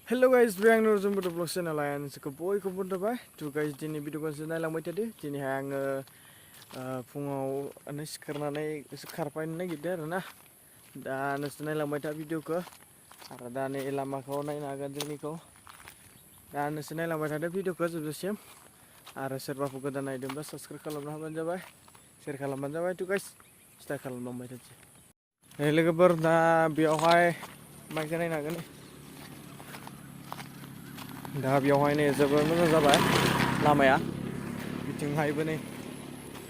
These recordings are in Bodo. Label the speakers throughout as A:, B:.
A: Hello guys, biang nur jumpa di vlog channel lain sekepoi kumpul dabai. Tuh guys, dini video kan senai lambai tadi. Dini hang fungau ane sekarang sekarpain gitu na. Dan senai lambai tak video ke. Ada dan lama kau naik naga jeni kau. Dan senai lambai tak video ke sebelum siam. Ada serba pukul dan naik demba subscribe kalau belum jabai. Share kalau belum jabai tuh guys. Stay kalau lambai tadi. Hello kabar na biawai. Mai kenai naga nih. दा बेवहायनो जोबोर मोजां जाबाय लामाया बिथिंहायबो नै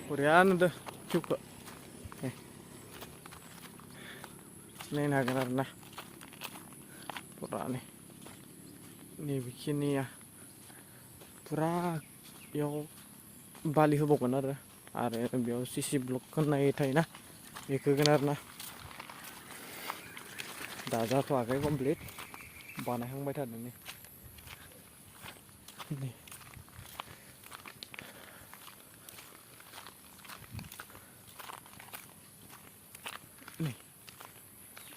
A: बरिया नुदों भिउखौ नायनो हागोन आरोना फुरा नैबेखिनिया फुरा बेयाव बालि होबावगोन आरो बेयाव सिसि ब्लक होननाय थायोना बेखौ होगोन आरोना दा जाथ'वाखै कमप्लिट बानायहांबाय थादों नै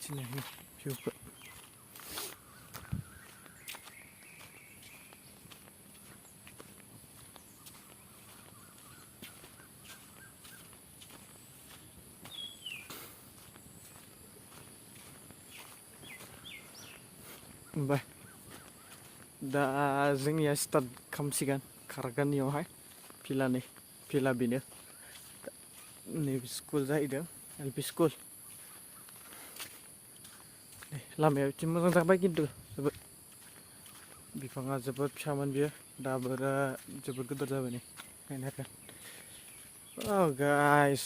A: sini भिउखौ ओमफ्राय दा जोंनिया स्टार्ट खालामसिगोन खारगोन इयावहाय फिला बेनो नैबे स्कुल जाहैदों एलपि स्कुल लामाया बिथिं मोजां जाबाय खिन्थु जोबोद बिफाङा जोबोद फिसामोन बियो दाबो जोबोद गिदिर जाबाय नै नायनो हागोन गाइस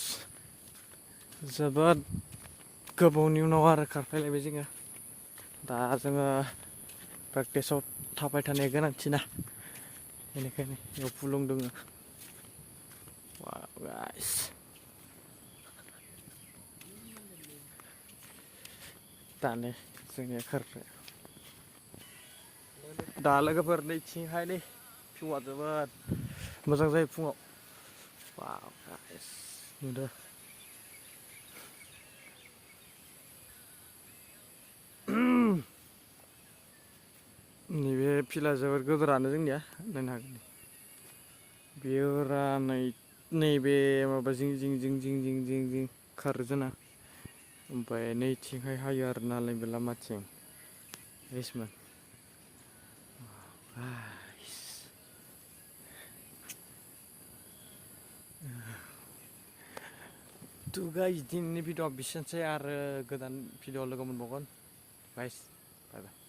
A: जोबोद गोबावनि उनाव आरो खारफैलायबाय जोङो दा जोङो प्रेक्टिसाव थाबाय थानाया गोनांथि ना बेनिखायनो बेयाव फुलुं दङ गाइस दानो जोंनिया खारबाय दा लोगोफोर नैथिंहाय नै भिउआ जोबोद मोजां जायो फुङाव वाव गाइस नुदों नैबे फिला जोबोद गिदिरानो जोंनिया नायनो हागोन बेयो नैबे माबा जिं जिं खारो जोंना ओमफ्राय नैथिंहाय हायो आरो नालाय बे लामाथिं एसमोन थ' गाइस दिनैनि भिडिअ'आ बिसोरनोसै आरो गोदान भिडिअ लोगो मोनबावगोन गाइस बाय बाय